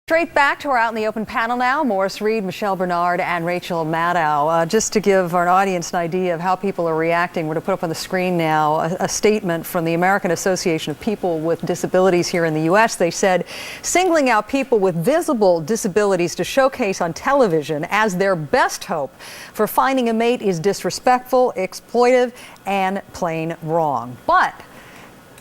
Straight back to our Out in the Open panel now. Morris Reed, Michelle Bernard, and Rachel Maddow. Just to give our audience an idea of how people are reacting, we're going to put up on the screen now a statement from the American Association of People with Disabilities here in the U.S. They said singling out people with visible disabilities to showcase on television as their best hope for finding a mate is disrespectful, exploitive, and plain wrong. But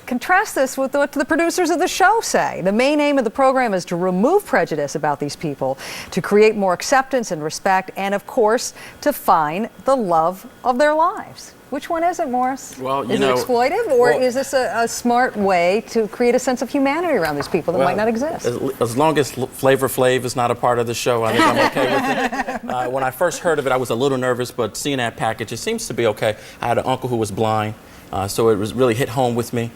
contrast this with what the producers of the show say. The main aim of the program is to remove prejudice about these people, to create more acceptance and respect, and of course, to find the love of their lives. Which one is it, Morris? Well, is it exploitive, or is this a smart way to create a sense of humanity around these people that might not exist? As long as Flavor Flav is not a part of the show, I think I'm okay with it. When I first heard of it, I was a little nervous, but seeing that package, it seems to be okay. I had an uncle who was blind, so it was really hit home with me.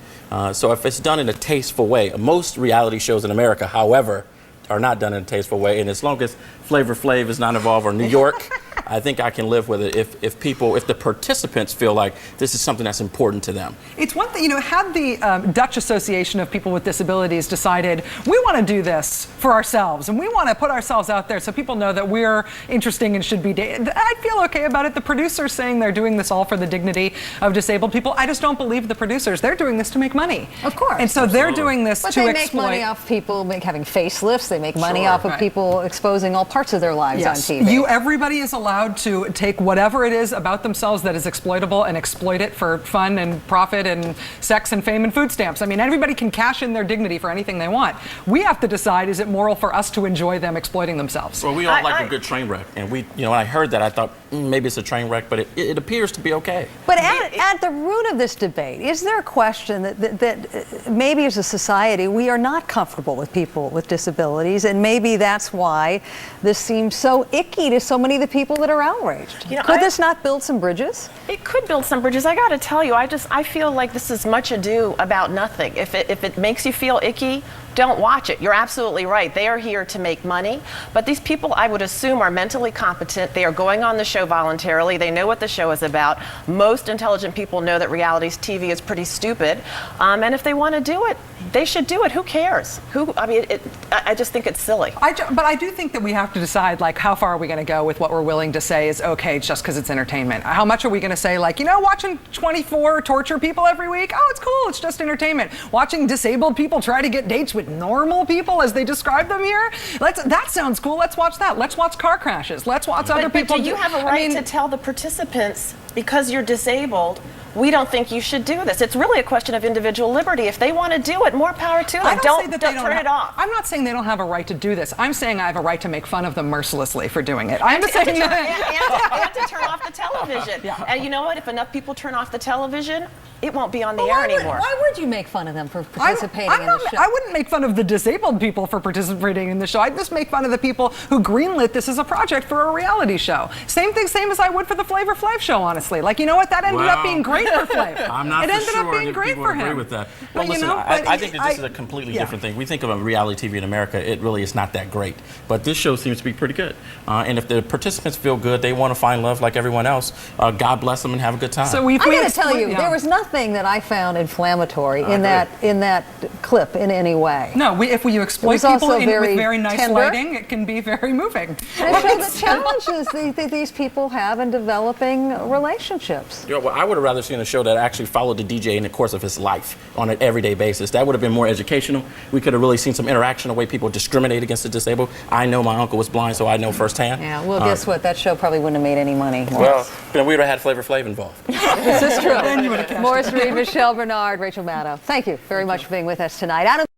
So if it's done in a tasteful way, most reality shows in America, however, are not done in a tasteful way. And as long as Flavor Flav is not involved, or New York, I think I can live with it if the participants feel like this is something that's important to them. It's one thing, had the Dutch Association of People with Disabilities decided we want to do this for ourselves and we want to put ourselves out there so people know that we're interesting and should be dated, I'd feel okay about it. The producers saying they're doing this all for the dignity of disabled people, I just don't believe the producers. They're doing this to make money. Of course. And so they're doing this to exploit. But they make money off people having facelifts. They make money off of people exposing all parts of their lives on TV. Everybody is allowed to take whatever it is about themselves that is exploitable and exploit it for fun and profit and sex and fame and food stamps. I mean, everybody can cash in their dignity for anything they want. We have to decide, is it moral for us to enjoy them exploiting themselves? Well, we all like a good train wreck. And when I heard that, I thought, maybe it's a train wreck, but it appears to be okay. But at the root of this debate, is there a question that maybe as a society, we are not comfortable with people with disabilities, and maybe that's why this seems so icky to so many of the people that are outraged? Could this not build some bridges? It could build some bridges. I got to tell you, I feel like this is much ado about nothing. If it makes you feel icky, don't watch it. You're absolutely right. They are here to make money. But these people, I would assume, are mentally competent. They are going on the show voluntarily. They know what the show is about. Most intelligent people know that reality TV is pretty stupid. And if they want to do it, they should do it. Who cares? I just think it's silly. But I do think that we have to decide, like, how far are we going to go with what we're willing to say is okay just because it's entertainment? How much are we going to say, like, watching 24 torture people every week? Oh, it's cool. It's just entertainment. Watching disabled people try to get dates with normal people, as they describe them here. That sounds cool. Let's watch that. Let's watch car crashes. Let's watch other people. Do you have a right to tell the participants, because you're disabled, we don't think you should do this? It's really a question of individual liberty. If they want to do it, more power to them. Don't turn it off. I'm not saying they don't have a right to do this. I'm saying I have a right to make fun of them mercilessly for doing it. I'm just saying and to turn off the television. And you know what? If enough people turn off the television, it won't be on the air anymore. Why would you make fun of them for participating in the show? I wouldn't make fun of the disabled people for participating in the show. I'd just make fun of the people who greenlit this as a project for a reality show. Same as I would for the Flavor Flav show, honestly. Like, that ended up being great for Flav. I'm not It ended up being great for him. Agree with that. Well, listen, I think that this is a completely different thing. We think of a reality TV in America, it really is not that great. But this show seems to be pretty good. And if the participants feel good, they want to find love like everyone else, God bless them and have a good time. So I got to tell you, there was nothing that I found inflammatory in that clip in any way. No, if you exploit people with very nice lighting, it can be very moving. And it shows the challenges these people have in developing relationships. Well, I would have rather seen a show that actually followed the DJ in the course of his life on an everyday basis. That would have been more educational. We could have really seen some interaction, the way people discriminate against the disabled. I know my uncle was blind, so I know firsthand. Yeah, well, guess what? That show probably wouldn't have made any money. Well, then we would have had Flavor Flav involved. This is true. Morris Reed, Michelle Bernard, Rachel Maddow. Thank you very much for being with us tonight.